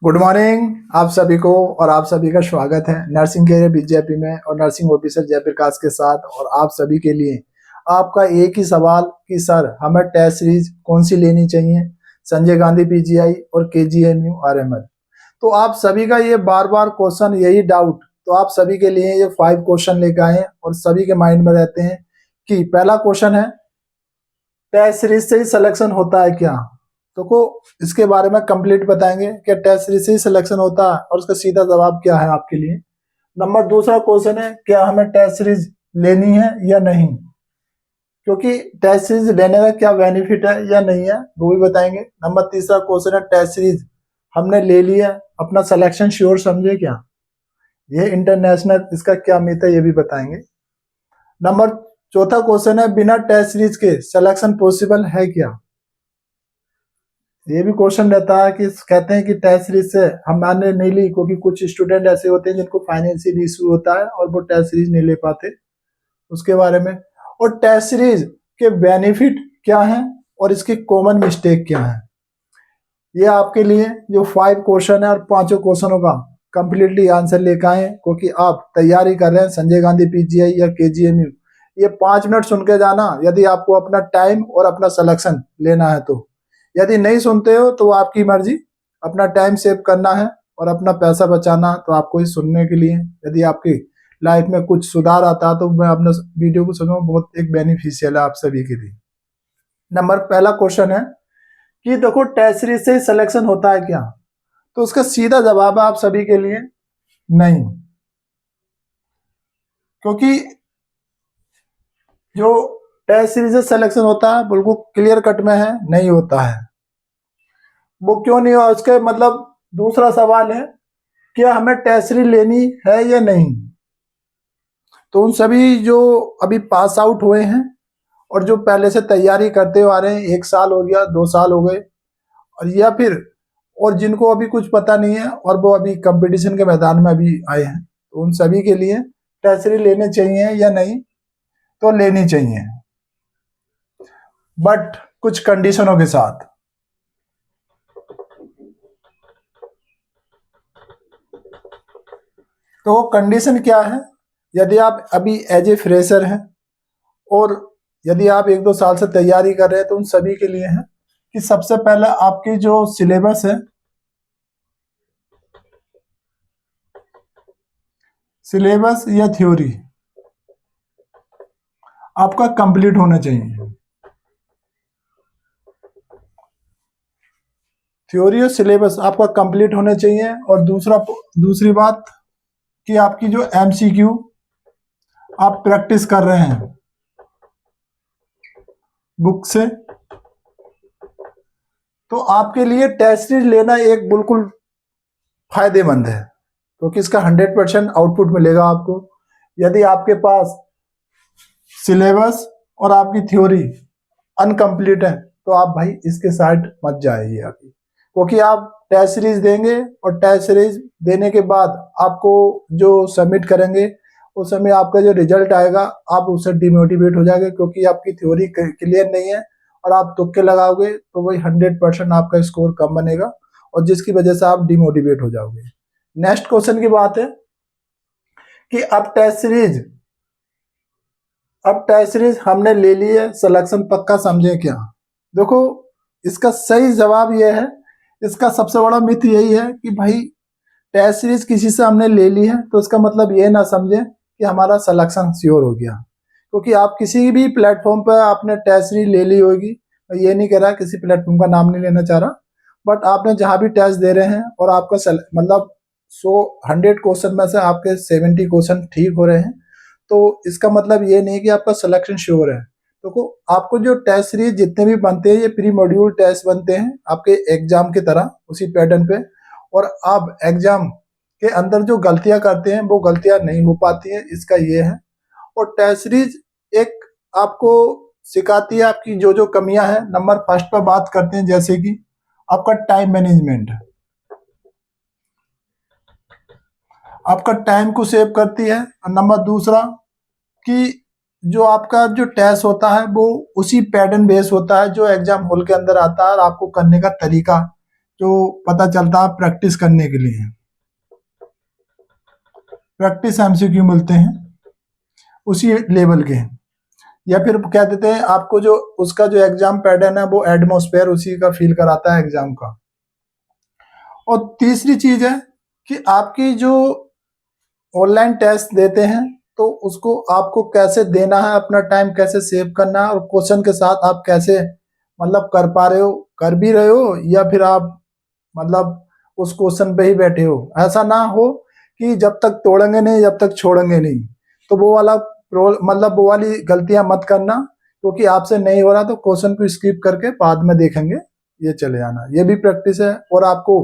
Good morning आप सभी को। और आप सभी का स्वागत है नर्सिंग कैरियर बीजेपी में और नर्सिंग ऑफिसर जयप्रकाश के साथ। और आप सभी के लिए आपका एक ही सवाल कि सर हमें टेस्ट सीरीज कौन सी लेनी चाहिए, संजय गांधी पीजीआई और केजीएमयू आरएमएल। तो आप सभी का ये बार बार क्वेश्चन, यही डाउट, तो आप सभी के लिए ये 5 क्वेश्चन लेकर आए हैं और सभी के माइंड में रहते हैं कि पहला क्वेश्चन है टेस्ट सीरीज से ही सिलेक्शन होता है क्या। तो को इसके बारे में कंप्लीट बताएंगे कि टेस्ट सीरीज से ही सिलेक्शन होता है और उसका सीधा जवाब क्या है आपके लिए। नंबर दूसरा क्वेश्चन है क्या हमें टेस्ट सीरीज लेनी है या नहीं, क्योंकि टेस्ट सीरीज लेने का क्या बेनिफिट है या नहीं है वो भी बताएंगे। नंबर तीसरा क्वेश्चन है टेस्ट सीरीज हमने ले लिया, अपना सिलेक्शन श्योर समझे क्या, ये इंटरनेशनल इसका क्या मिथ है ये भी बताएंगे। नंबर चौथा क्वेश्चन है बिना टेस्ट सीरीज के सिलेक्शन पॉसिबल है क्या। ये भी क्वेश्चन रहता है कि कहते हैं कि टेस्ट सीरीज से हमने नहीं ली क्योंकि कुछ स्टूडेंट ऐसे होते हैं जिनको फाइनेंशियल इशू होता है और वो टेस्ट सीरीज नहीं ले पाते, उसके बारे में। और टेस्ट सीरीज के बेनिफिट क्या हैं और इसके कॉमन मिस्टेक क्या हैं, ये आपके लिए जो 5 क्वेश्चन है और 5 क्वेश्चनों का कंप्लीटली आंसर लेकर आए, क्योंकि आप तैयारी कर रहे हैं संजय गांधी पीजीआई या केजीएमयू। ये 5 मिनट सुन के जाना यदि आपको अपना टाइम और अपना सिलेक्शन लेना है तो। यदि नहीं सुनते हो तो आपकी मर्जी, अपना टाइम सेव करना है और अपना पैसा बचाना तो आपको ही सुनने के लिए। यदि आपकी लाइफ में कुछ सुधार आता है तो मैं अपने वीडियो को सुनो, बहुत एक बेनिफिशियल है आप सभी के लिए। नंबर पहला क्वेश्चन है कि देखो टेस्ट सीरीज से सिलेक्शन होता है क्या, तो उसका सीधा जवाब है आप सभी के लिए नहीं, क्योंकि जो टेस्ट सीरीज से सिलेक्शन होता है बिल्कुल क्लियर कट में है नहीं होता है। वो क्यों नहीं हुआ उसके मतलब दूसरा सवाल है क्या हमें टेस्ट सीरीज लेनी है या नहीं। तो उन सभी जो अभी पास आउट हुए हैं और जो पहले से तैयारी करते हुए आ रहे हैं, 1 साल हो गया, 2 साल हो गए, और या फिर और जिनको अभी कुछ पता नहीं है और वो अभी कंपटीशन के मैदान में अभी आए हैं, तो उन सभी के लिए टेस्ट सीरीज लेने चाहिए या नहीं, तो लेनी चाहिए, बट कुछ कंडीशनों के साथ। तो वो कंडीशन क्या है, यदि आप अभी एज ए फ्रेशर हैं और यदि आप 1-2 साल से तैयारी कर रहे हैं तो उन सभी के लिए है कि सबसे पहले आपकी जो सिलेबस है, सिलेबस या थ्योरी आपका कंप्लीट होना चाहिए। थ्योरी और सिलेबस आपका कंप्लीट होना चाहिए। और दूसरी बात कि आपकी जो एमसीक्यू आप प्रैक्टिस कर रहे हैं बुक से, तो आपके लिए टेस्ट सीरीज लेना एक बिल्कुल फायदेमंद है, क्योंकि इसका 100% आउटपुट मिलेगा आपको। यदि आपके पास सिलेबस और आपकी थ्योरी अनकम्प्लीट है तो आप भाई इसके साइड मत जाइए अभी, क्योंकि आप टेस्ट सीरीज देंगे और टेस्ट सीरीज देने के बाद आपको जो सबमिट करेंगे उस समय आपका जो रिजल्ट आएगा आप उससे डिमोटिवेट हो जाएंगे, क्योंकि आपकी थ्योरी क्लियर नहीं है और आप तुक्के लगाओगे तो वही 100% आपका स्कोर कम बनेगा और जिसकी वजह से आप डिमोटिवेट हो जाओगे। नेक्स्ट क्वेश्चन की बात है कि अब टेस्ट सीरीज हमने ले ली है, सिलेक्शन पक्का समझे क्या। देखो इसका सही जवाब यह है, इसका सबसे बड़ा मिथ यही है कि भाई टेस्ट सीरीज किसी से हमने ले ली है तो इसका मतलब ये ना समझे कि हमारा सिलेक्शन श्योर हो गया, क्योंकि आप किसी भी प्लेटफॉर्म पर आपने टेस्ट सीरीज ले ली होगी। मैं ये नहीं कह रहा, किसी प्लेटफॉर्म का नाम नहीं लेना चाह रहा, बट आपने जहां भी टेस्ट दे रहे हैं और आपका मतलब 100 क्वेश्चन में से आपके 70 क्वेश्चन ठीक हो रहे हैं, तो इसका मतलब ये नहीं कि आपका सिलेक्शन श्योर है। तो आपको जो टेस्ट सीरीज जितने भी बनते हैं ये प्री मॉड्यूल टेस्ट बनते हैं आपके एग्जाम की तरह उसी पैटर्न पे, और आप एग्जाम के अंदर जो गलतियां करते हैं वो गलतियां नहीं हो पाती हैं, इसका ये है। और टेस्ट सीरीज एक आपको सिखाती है आपकी जो जो कमियां हैं। नंबर फर्स्ट पर बात करते हैं जैसे कि आपका टाइम मैनेजमेंट, आपका टाइम को सेव करती है। और नंबर दूसरा कि जो आपका जो टेस्ट होता है वो उसी पैटर्न बेस होता है जो एग्जाम हॉल के अंदर आता है और आपको करने का तरीका जो पता चलता है प्रैक्टिस करने के लिए, प्रैक्टिस एमसीक्यू मिलते हैं उसी लेवल के। या फिर क्या देते हैं आपको, जो उसका जो एग्जाम पैटर्न है वो एटमॉस्फेयर उसी का फील कराता है एग्जाम का। और तीसरी चीज है कि आपकी जो ऑनलाइन टेस्ट देते हैं तो उसको आपको कैसे देना है, अपना टाइम कैसे सेव करना है, और क्वेश्चन के साथ आप कैसे मतलब कर पा रहे हो, कर भी रहे हो, या फिर आप मतलब उस क्वेश्चन पे ही बैठे हो। ऐसा ना हो कि जब तक तोड़ेंगे नहीं जब तक छोड़ेंगे नहीं, तो वो वाला मतलब वो वाली गलतियां मत करना, क्योंकि आपसे नहीं हो रहा तो क्वेश्चन को स्किप करके बाद में देखेंगे, ये चले जाना। ये भी प्रैक्टिस है। और आपको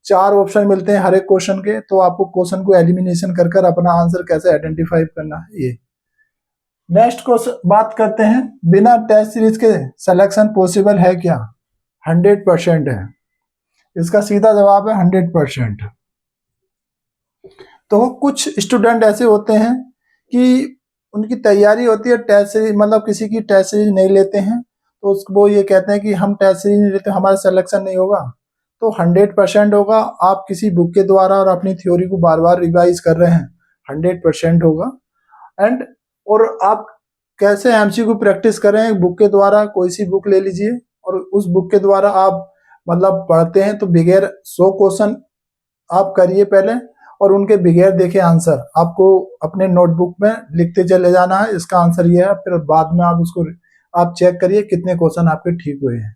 4 ऑप्शन मिलते हैं हर एक क्वेश्चन के, तो आपको क्वेश्चन को एलिमिनेशन कर कर अपना आंसर कैसे आइडेंटिफाई करना है ये। नेक्स्ट क्वेश्चन बात करते हैं, बिना टेस्ट सीरीज के सिलेक्शन पॉसिबल है क्या? 100% है। इसका सीधा जवाब है 100%। तो कुछ स्टूडेंट ऐसे होते हैं कि उनकी तैयारी होती है टेस्ट सीरीज, मतलब किसी की टेस्ट सीरीज नहीं लेते हैं, तो वो ये कहते हैं कि हम टेस्ट सीरीज नहीं लेते हमारा सिलेक्शन नहीं होगा। तो 100% होगा। आप किसी बुक के द्वारा और अपनी थ्योरी को बार बार रिवाइज कर रहे हैं, 100% होगा। एंड और आप कैसे एमसीक्यू प्रैक्टिस करें, बुक के द्वारा कोई सी बुक ले लीजिए और उस बुक के द्वारा आप मतलब पढ़ते हैं तो बगैर 100 क्वेश्चन आप करिए पहले, और उनके बगैर देखे आंसर आपको अपने नोटबुक में लिखते चले जाना है, इसका आंसर ये है, फिर बाद में आप उसको आप चेक करिए कितने क्वेश्चन आपके ठीक हुए हैं।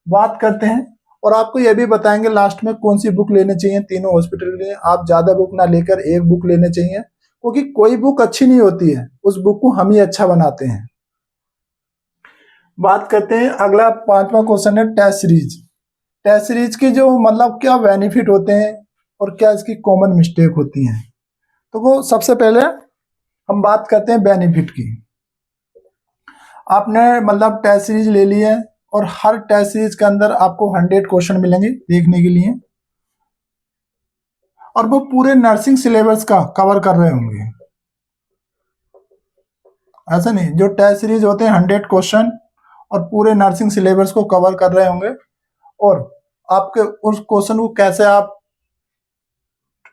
बात करते हैं और आपको ये भी बताएंगे लास्ट में कौन सी बुक लेनी चाहिए तीनों हॉस्पिटल के लिए। आप ज्यादा बुक ना लेकर एक बुक लेने चाहिए, क्योंकि कोई बुक अच्छी नहीं होती है, उस बुक को हम ही अच्छा बनाते हैं। बात करते हैं अगला 5वां क्वेश्चन है टेस्ट सीरीज। टेस्ट सीरीज के जो मतलब क्या बेनिफिट होते हैं और क्या इसकी कॉमन मिस्टेक होती हैं। तो वो सबसे पहले हम बात करते हैं बेनिफिट की। आपने मतलब टेस्ट सीरीज ले ली है और हर टेस्ट सीरीज के अंदर आपको 100 क्वेश्चन मिलेंगे देखने के लिए, और वो पूरे नर्सिंग सिलेबस का कवर कर रहे होंगे। ऐसा नहीं, जो टेस्ट सीरीज होते हैं 100 क्वेश्चन और पूरे नर्सिंग सिलेबस को कवर कर रहे होंगे। और आपके उस क्वेश्चन को कैसे आप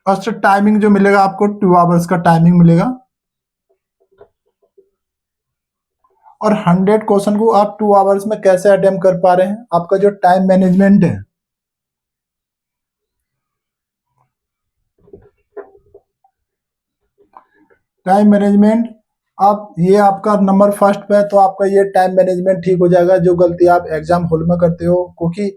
फर्स्ट टाइमिंग जो मिलेगा आपको 2 आवर्स का टाइमिंग मिलेगा, और 100 क्वेश्चन को आप 2 आवर्स में कैसे अटेम्प्ट कर पा रहे हैं। आपका जो टाइम मैनेजमेंट है, टाइम मैनेजमेंट आप ये आपका नंबर फर्स्ट पे है, तो आपका ये टाइम मैनेजमेंट ठीक हो जाएगा। जो गलती आप एग्जाम हॉल में करते हो, क्योंकि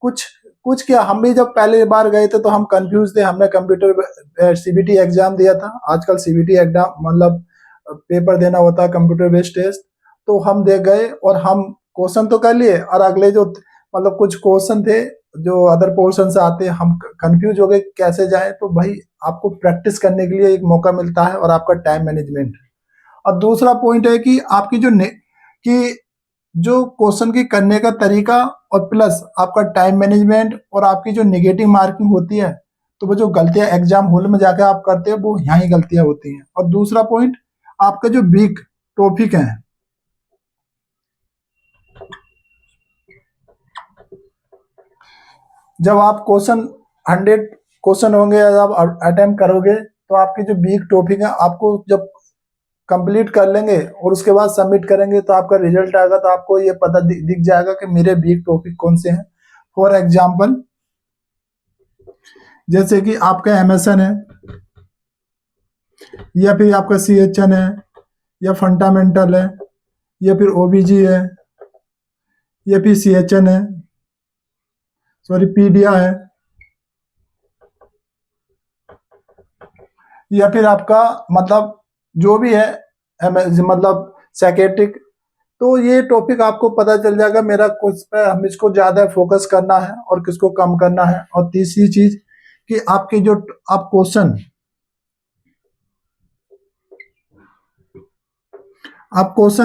कुछ कुछ क्या, हम भी जब पहली बार गए थे तो हम कंफ्यूज थे। हमने कंप्यूटर सीबीटी एग्जाम दिया था, आजकल सीबीटी एग्जाम मतलब पेपर देना होता है कंप्यूटर बेस्ड टेस्ट, तो हम दे गए और हम क्वेश्चन तो कर लिए, और अगले जो मतलब कुछ क्वेश्चन थे जो अदर पोर्शन से आते हैं, हम कंफ्यूज हो गए कैसे जाए। तो भाई आपको प्रैक्टिस करने के लिए एक मौका मिलता है और आपका टाइम मैनेजमेंट। और दूसरा पॉइंट है कि आपकी कि जो क्वेश्चन की करने का तरीका और प्लस आपका टाइम मैनेजमेंट और आपकी जो नेगेटिव मार्किंग होती है, तो वो जो गलतियां एग्जाम हॉल में जाकर आप करते हैं वो यहाँ ही गलतियां होती हैं। और दूसरा पॉइंट, आपका जो वीक टॉपिक है, जब आप क्वेश्चन 100 क्वेश्चन होंगे, जब आप अटेम्प्ट करोगे तो आपके जो वीक टॉपिक है आपको जब कंप्लीट कर लेंगे और उसके बाद सबमिट करेंगे तो आपका रिजल्ट आएगा, तो आपको ये पता दिख जाएगा कि मेरे वीक टॉपिक कौन से हैं। फॉर एग्जाम्पल, जैसे कि आपका एमएसएन है, या फिर आपका सीएचएन है, या फंडामेंटल है, या फिर ओबीजी है, या फिर सीएचएन है, सॉरी पीडिया है, या फिर आपका मतलब जो भी है मतलब साइकेट्रिक। तो ये टॉपिक आपको पता चल जाएगा मेरा कुछ पे हम इसको ज्यादा फोकस करना है और किसको कम करना है। और तीसरी चीज कि आपके जो आप क्वेश्चन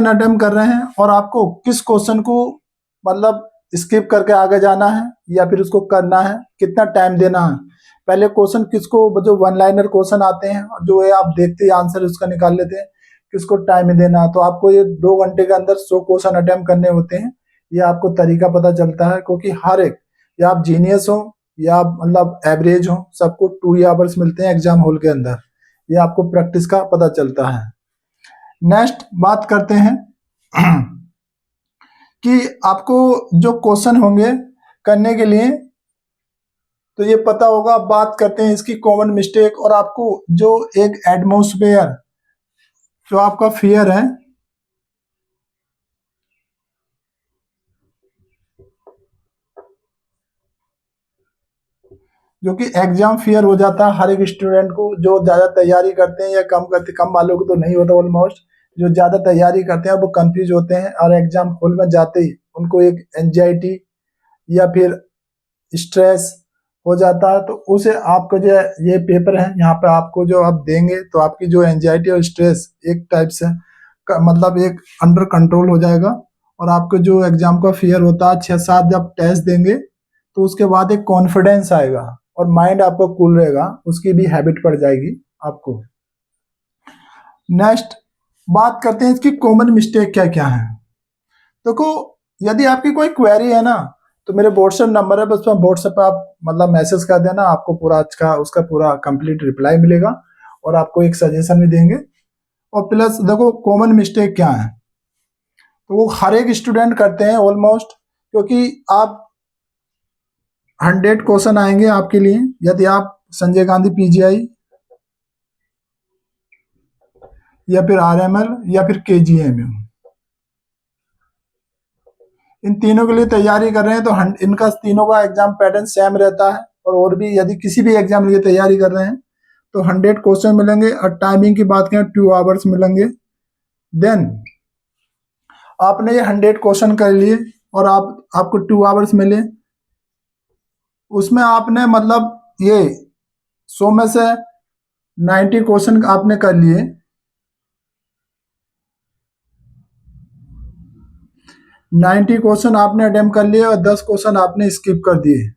अटेम्प्ट कर रहे हैं और आपको किस क्वेश्चन को मतलब स्किप करके आगे जाना है या फिर उसको करना है, कितना टाइम देना है। पहले क्वेश्चन किसको, जो वन लाइनर क्वेश्चन आते हैं जो है आप देखते ही आंसर उसका निकाल लेते हैं, किसको टाइम देना है। तो आपको ये 2 घंटे के अंदर 100 क्वेश्चन अटेम्प्ट करने होते हैं, ये आपको तरीका पता चलता है। क्योंकि हर एक, या आप जीनियस हो या मतलब एवरेज हो, सबको 2 आवर्स मिलते हैं एग्जाम हॉल के अंदर। ये आपको प्रैक्टिस का पता चलता है। नेक्स्ट बात करते हैं कि आपको जो क्वेश्चन होंगे करने के लिए, तो ये पता होगा। अब बात करते हैं इसकी कॉमन मिस्टेक, और आपको जो एक एटमॉस्फेयर जो आपका फियर है, जो कि एग्जाम फियर हो जाता है हर एक स्टूडेंट को, जो ज्यादा तैयारी करते हैं या कम करते, कम वालों को तो नहीं होता ऑलमोस्ट, जो ज्यादा तैयारी करते हैं वो कंफ्यूज होते हैं और एग्जाम हॉल में जाते ही उनको एक एंजाइटी या फिर स्ट्रेस हो जाता है। तो उसे आपको जो ये पेपर है यहाँ पे आपको जो आप देंगे, तो आपकी जो एंजाइटी और स्ट्रेस एक टाइप से मतलब एक अंडर कंट्रोल हो जाएगा, और आपको जो एग्जाम का फियर होता है 6-7 जब टेस्ट देंगे तो उसके बाद एक कॉन्फिडेंस आएगा और माइंड आपका कूल रहेगा, उसकी भी हैबिट पड़ जाएगी आपको। नेक्स्ट बात करते हैं इसकी कॉमन मिस्टेक क्या क्या है। देखो, यदि आपकी कोई क्वेरी है ना, तो मेरे व्हाट्सएप नंबर है, बस व्हाट्सएप पे आप मतलब मैसेज कर देना, आपको पूरा अच्छा उसका पूरा कंप्लीट रिप्लाई मिलेगा और आपको एक सजेशन भी देंगे। और प्लस देखो कॉमन मिस्टेक क्या है, तो वो हर एक स्टूडेंट करते हैं ऑलमोस्ट, क्योंकि आप 100 क्वेश्चन आएंगे आपके लिए यदि आप संजय गांधी पीजीआई या फिर आरएमएल या फिर केजीएमयू, इन तीनों के लिए तैयारी कर रहे हैं, तो इनका तीनों का एग्जाम पैटर्न सेम रहता है। और भी यदि किसी भी एग्जाम के लिए तैयारी कर रहे हैं तो 100 क्वेश्चन मिलेंगे, और टाइमिंग की बात करें 2 आवर्स मिलेंगे। देन आपने ये 100 क्वेश्चन कर लिए और आपको 2 आवर्स मिले, उसमें आपने मतलब ये 100 में से 90 क्वेश्चन आपने कर लिए, 90 क्वेश्चन आपने अटेम्प्ट कर लिए और 10 क्वेश्चन आपने स्किप कर दिए।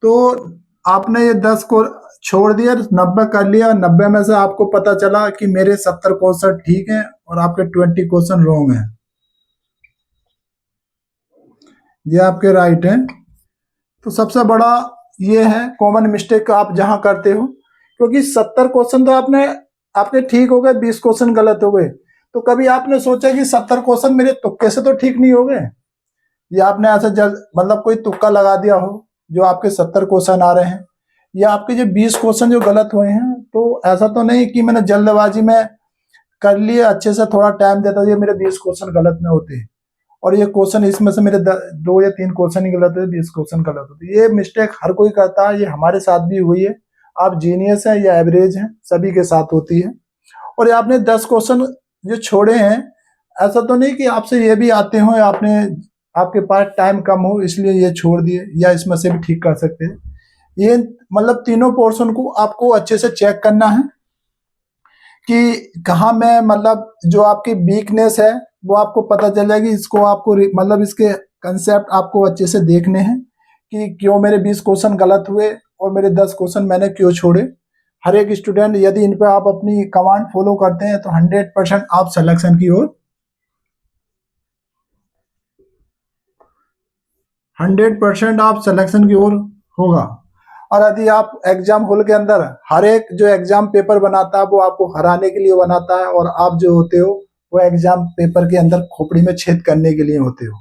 तो आपने ये 10 को छोड़ दिया, 90 कर लिया, 90 में से आपको पता चला कि मेरे 70 क्वेश्चन ठीक हैं और आपके 20 क्वेश्चन रॉन्ग हैं, ये आपके राइट हैं। तो सबसे बड़ा ये है कॉमन मिस्टेक आप जहां करते हो, क्योंकि 70 क्वेश्चन तो आपके ठीक हो गए, 20 क्वेश्चन गलत हो गए, तो कभी आपने सोचा कि 70 क्वेश्चन मेरे तुक्के से तो ठीक नहीं हो गए, या आपने ऐसा मतलब कोई तुक्का लगा दिया हो जो आपके 70 क्वेश्चन आ रहे हैं, या आपके जो 20 क्वेश्चन जो गलत हुए हैं, तो ऐसा तो नहीं कि मैंने जल्दबाजी में कर लिए, अच्छे से थोड़ा टाइम देता ये मेरे 20 क्वेश्चन गलत में होते हैं, और ये क्वेश्चन इसमें से मेरे 2 या 3 क्वेश्चन ही गलत है, 20 क्वेश्चन गलत होते। ये मिस्टेक हर कोई करता है, ये हमारे साथ भी हुई है। आप जीनियस है या एवरेज है, सभी के साथ होती है। और ये आपने 10 क्वेश्चन जो छोड़े हैं, ऐसा तो नहीं कि आपसे ये भी आते हो, आपने आपके पास टाइम कम हो इसलिए ये छोड़ दिए, या इसमें से भी ठीक कर सकते हैं। ये मतलब तीनों पोर्शन को आपको अच्छे से चेक करना है कि कहाँ में मतलब जो आपकी वीकनेस है वो आपको पता चल जाएगी। इसको आपको मतलब इसके कंसेप्ट आपको अच्छे से देखने हैं कि क्यों मेरे 20 क्वेश्चन गलत हुए और मेरे 10 क्वेश्चन मैंने क्यों छोड़े। हर एक स्टूडेंट यदि इन पे आप अपनी कमांड फॉलो करते हैं तो 100% आप सिलेक्शन की ओर 100% आप सिलेक्शन की ओर होगा। और यदि आप एग्जाम हॉल के अंदर हर एक जो एग्जाम पेपर बनाता है वो आपको हराने के लिए बनाता है, और आप जो होते हो वो एग्जाम पेपर के अंदर खोपड़ी में छेद करने के लिए होते हो।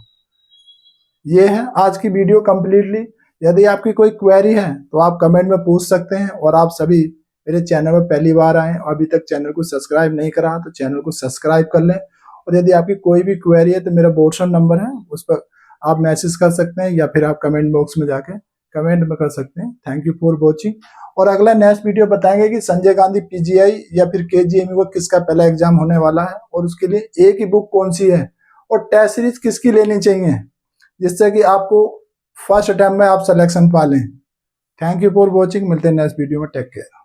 ये है आज की वीडियो कंप्लीटली। यदि आपकी कोई क्वेरी है तो आप कमेंट में पूछ सकते हैं, और आप सभी मेरे चैनल में पहली बार आए और अभी तक चैनल को सब्सक्राइब नहीं करा तो चैनल को सब्सक्राइब कर लें। और यदि आपकी कोई भी क्वेरी है तो मेरा व्हाट्सएप नंबर है, उस पर आप मैसेज कर सकते हैं या फिर आप कमेंट बॉक्स में जाके कमेंट में कर सकते हैं। Thank you for watching. और अगला नेक्स्ट वीडियो बताएंगे कि संजय गांधी पीजीआई या फिर केजीएमयू को किसका पहला एग्जाम होने वाला है, और उसके लिए एक ही बुक कौन सी है, और टेस्ट सीरीज किसकी लेनी चाहिए, जिससे कि आपको फर्स्ट अटेम्प्ट में आप सिलेक्शन पा लें। Thank you for watching. मिलते हैं नेक्स्ट वीडियो में। Take care.